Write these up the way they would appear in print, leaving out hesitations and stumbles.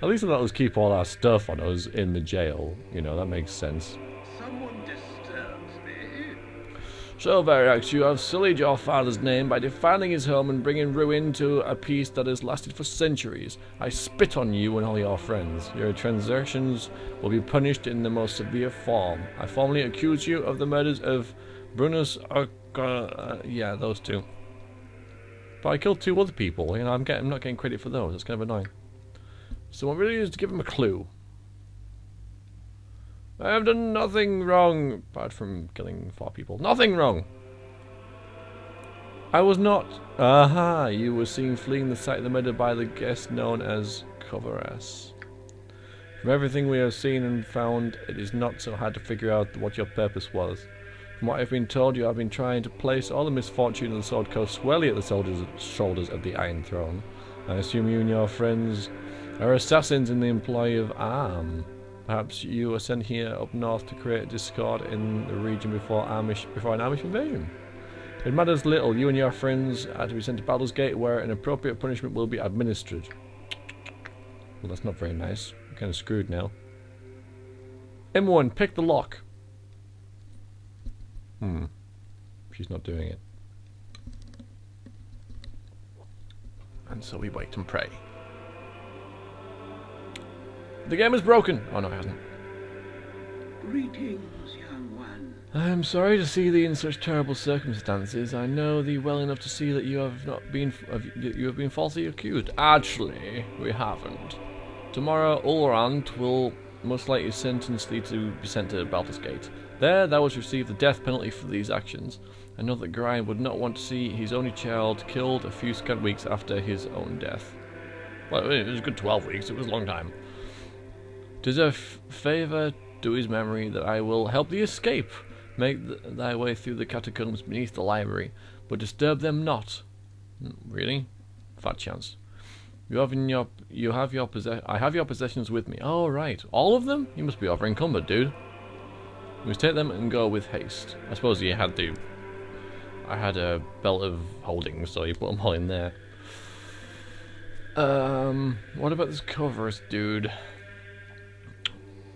At least let us keep all our stuff on us in the jail. You know, that makes sense. Someone disturbs me. So, Variax, you have sullied your father's name by defiling his home and bringing ruin to a peace that has lasted for centuries. I spit on you and all your friends. Your transgressions will be punished in the most severe form. I formally accuse you of the murders of Brunus, yeah, those two. But I killed 2 other people. You know, I'm not getting credit for those. That's kind of annoying. So what really is to give him a clue. I have done nothing wrong, apart from killing 4 people. Nothing wrong! I was not... Aha! You were seen fleeing the site of the murder by the guest known as Coveras. From everything we have seen and found, it is not so hard to figure out what your purpose was. From what I've been told, you have been trying to place all the misfortune of the Sword Coast squarely at the shoulders of the Iron Throne. I assume you and your friends are assassins in the employ of Arm. Perhaps you were sent here up north to create discord in the region before an Amish invasion. It matters little. You and your friends are to be sent to Baldur's Gate, where an appropriate punishment will be administered. Well, that's not very nice. I'm kind of screwed now. M1, pick the lock. She's not doing it. And so we wait and pray. The game is broken! Oh no, it hasn't. Greetings, young one. I am sorry to see thee in such terrible circumstances. I know thee well enough to see that you have been falsely accused. Actually, we haven't. Tomorrow, Ulrant will most likely sentence thee to be sent to Baldur's Gate. There, thou wilt receive the death penalty for these actions. I know that Grind would not want to see his only child killed a few scant weeks after his own death. Well, it was a good 12 weeks. It was a long time. 'Tis a favour to his memory that I will help thee escape. Make thy way through the catacombs beneath the library, but disturb them not. Really? Fat chance. I have your possessions with me. Oh, right. All of them? You must be over encumbered, dude. You must take them and go with haste. I suppose you had to. I had a belt of holding, so you put them all in there. What about this Coveras dude?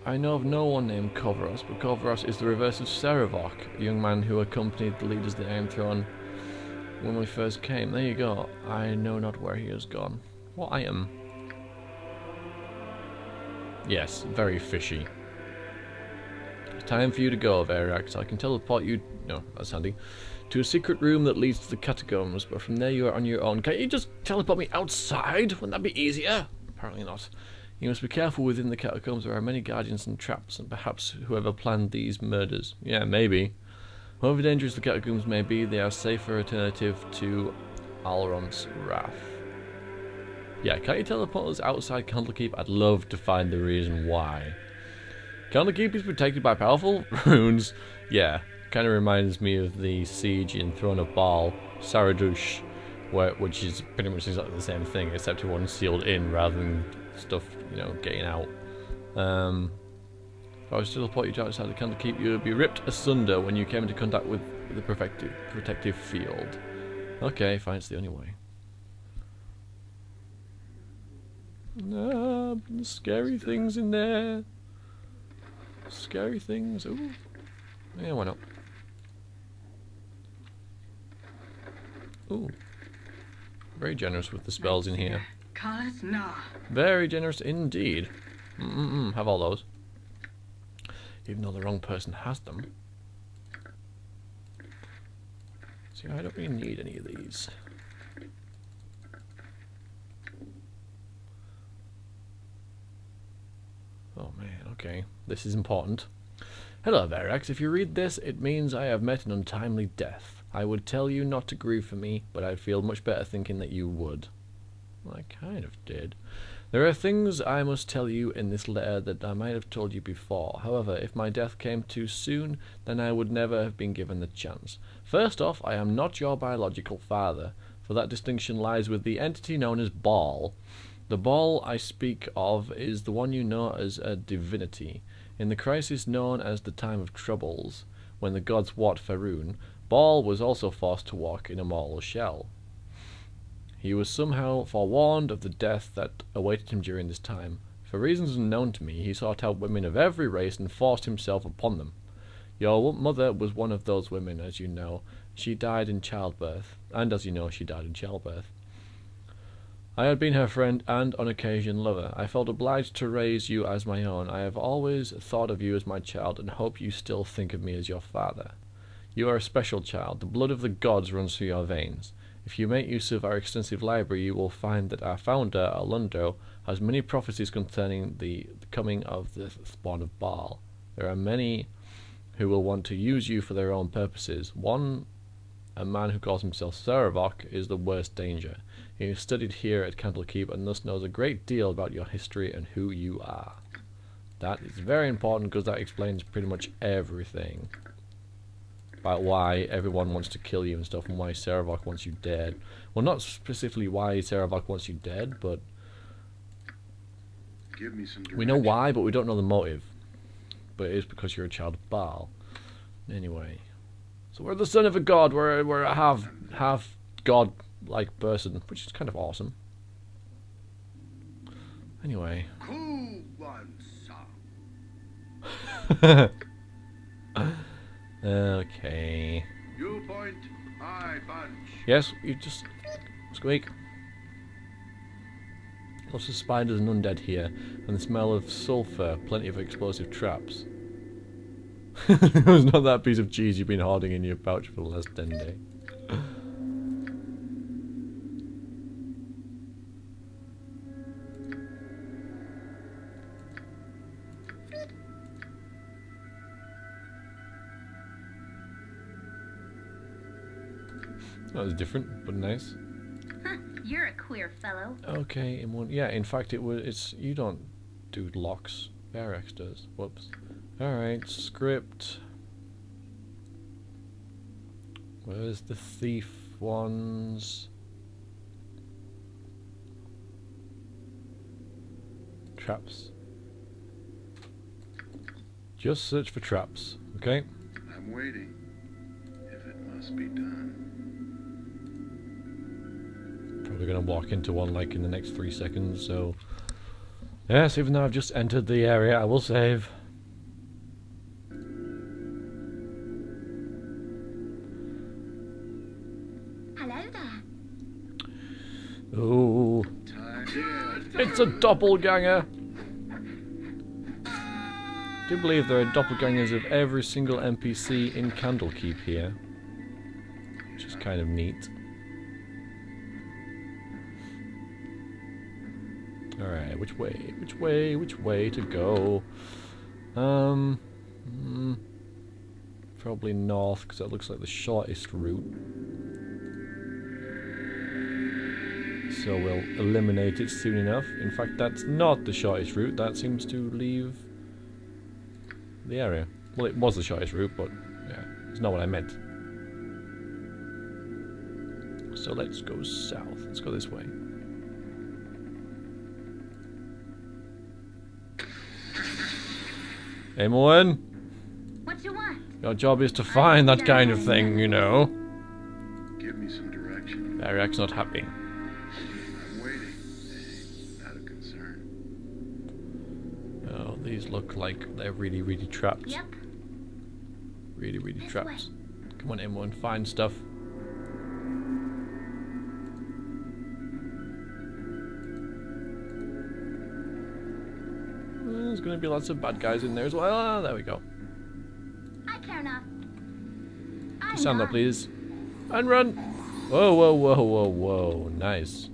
I know of no one named Coveras, but Coveras is the reverse of Serevok, a young man who accompanied the leaders of the Iron Throne when we first came. There you go. I know not where he has gone. What item? Yes, very fishy. It's time for you to go, Variax. I can teleport you... No, that's handy. To a secret room that leads to the catacombs, but from there you are on your own. Can't you just teleport me outside? Wouldn't that be easier? Apparently not. You must be careful within the catacombs. There are many guardians and traps, and perhaps whoever planned these murders. Yeah, maybe. However dangerous the catacombs may be, they are a safer alternative to Alron's wrath. Yeah, can't you teleport us outside Candlekeep? I'd love to find the reason why. Candlekeep is protected by powerful runes. Yeah, kind of reminds me of the siege in Throne of Baal, Saradush, which is pretty much exactly the same thing, except one's sealed in rather than stuff, you know, getting out. If I was to teleport you outside the Candlekeep, you would be ripped asunder when you came into contact with the protective field. Okay, fine, it's the only way. Scary things in there. Scary things. Ooh. Yeah, why not? Ooh. Very generous with the spells in here. Very generous indeed. Have all those. Even though the wrong person has them. See, I don't really need any of these. Oh man, okay. This is important. Hello, Verax. If you read this, it means I have met an untimely death. I would tell you not to grieve for me, but I'd feel much better thinking that you would. Well, I kind of did. There are things I must tell you in this letter that I might have told you before. However, if my death came too soon, then I would never have been given the chance. First off, I am not your biological father, for that distinction lies with the entity known as Baal. The Baal I speak of is the one you know as a divinity. In the crisis known as the Time of Troubles, when the gods fought Faerun, Baal was also forced to walk in a mortal shell. He was somehow forewarned of the death that awaited him during this time. For reasons unknown to me, he sought out women of every race and forced himself upon them. Your mother was one of those women, as you know. She died in childbirth, and as you know, she died in childbirth. I had been her friend and, on occasion, lover. I felt obliged to raise you as my own. I have always thought of you as my child, and hope you still think of me as your father. You are a special child. The blood of the gods runs through your veins. If you make use of our extensive library, you will find that our founder, Alundo, has many prophecies concerning the coming of the spawn of Baal. There are many who will want to use you for their own purposes. One, a man who calls himself Saravok, is the worst danger. He has studied here at Candlekeep and thus knows a great deal about your history and who you are. That is very important because that explains pretty much everything about why everyone wants to kill you and stuff, and why Saravok wants you dead. Well, not specifically why Saravok wants you dead, but Give me some we know why, but we don't know the motive. But it is because you're a child of Baal. Anyway, so we're the son of a god. We're a half god-like person, which is kind of awesome. Anyway. Cool one, son. Okay. You point, I punch. Yes, you just squeak. Lots of spiders and undead here, and the smell of sulphur, plenty of explosive traps. It was not that piece of cheese you've been hoarding in your pouch for the last 10 days. That was different, but nice. You're a queer fellow. Okay, in fact it's you don't do locks. Barex does. Whoops. Alright, script. Where's the thief ones? Traps. Just search for traps, okay? I'm waiting. If it must be done. Probably gonna walk into one like in the next 3 seconds, so yes, even though I've just entered the area, I will save. Hello there. Ooh, it's a doppelganger. I do believe there are doppelgangers of every single NPC in Candlekeep here, which is kind of neat. Alright, which way to go? Probably north, because that looks like the shortest route. So we'll eliminate it soon enough. In fact, that's not the shortest route. That seems to leave the area. Well, it was the shortest route, but yeah, it's not what I meant. So let's go south. Let's go this way. Anyone? What you want? Your job is to find that kind of thing, you know. Give me some direction. Ariak's not happy. I'm waiting. Not a concern. Oh, these look like they're really trapped. Yep. Really This trapped. way. Come on, everyone, find stuff. There's gonna be lots of bad guys in there as well. Ah, there we go. I care not. I'm Stand up, not. please. And run! Whoa. Nice.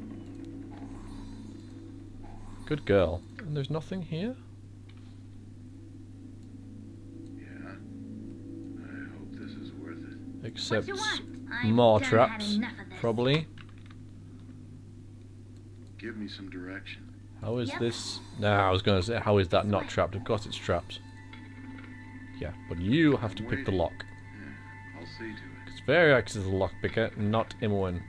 Good girl. And there's nothing here? Yeah. I hope this is worth it. Except What you want? I've more done had traps. enough of this. Probably. Give me some direction. How is Yep. this? Nah, I was going to say, how is that not trapped? Of course it's trapped. Yeah, but you have to pick the lock. Yeah, I'll see to it. Because Variax is the lock picker, not Imoen.